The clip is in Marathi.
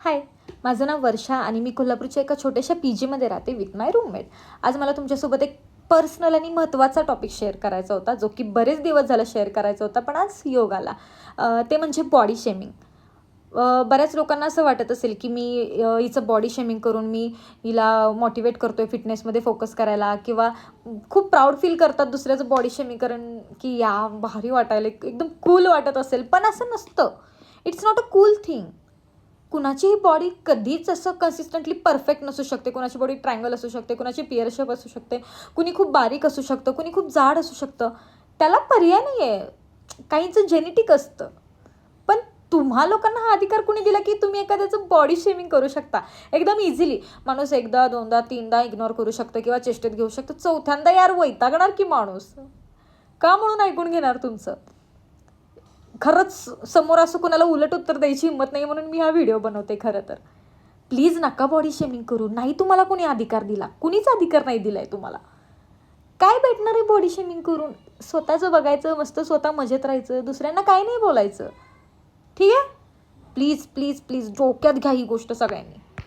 हाय, माझं नाव वर्षा आणि मी कोल्हापूरच्या एका छोट्याशा पीजीमध्ये राहते विथ माय रूममेट. आज मला तुमच्यासोबत एक पर्सनल आणि महत्त्वाचा टॉपिक शेअर करायचा होता, जो की बरेच दिवस झाला शेअर करायचा होता, पण आज योग आला. ते म्हणजे बॉडी शेमिंग. बऱ्याच लोकांना असं वाटत असेल की मी हिचं बॉडी शेमिंग करून मी हिला मोटिवेट करतो आहे फिटनेसमध्ये फोकस करायला, किंवा खूप प्राऊड फील करतात दुसऱ्याचं बॉडी शेमिंग करून की या भारी वाटायला एकदम कूल वाटत असेल, पण असं नसतं. It's not a cool thing. कुणाचीही बॉडी कधीच असं कन्सिस्टंटली परफेक्ट नसू शकते. कुणाची बॉडी ट्रायंगल असू शकते, कुणाची पिअर शेप असू शकते, कुणी खूप बारीक असू शकतं, कुणी खूप जाड असू शकतं. त्याला पर्याय नाही आहे. काहींचं जेनेटिक असतं. पण तुम्हा लोकांना हा अधिकार कुणी दिला की तुम्ही एखाद्याचं बॉडी शेमिंग करू शकता एकदम इझिली? माणूस एकदा, दोनदा, तीनदा इग्नोर करू शकतो किंवा चेष्टेत घेऊ शकतो. चौथ्यांदा यार वैतागणार की माणूस. का म्हणून ऐकून घेणार तुमचं? खरंच समोर असं कुणाला उलट उत्तर द्यायची हिंमत नाही म्हणून मी हा व्हिडिओ बनवते. खरं तर प्लीज नका बॉडी शेमिंग करू. नाही तुम्हाला कोणी अधिकार दिला, कुणीच अधिकार नाही दिला आहे तुम्हाला. काय भेटणार आहे बॉडी शेमिंग करून? स्वतःचं बघायचं, मस्त स्वतः मजेत राहायचं, दुसऱ्यांना काही नाही बोलायचं. ठीक आहे? प्लीज प्लीज प्लीज डोक्यात घ्या ही गोष्ट सगळ्यांनी.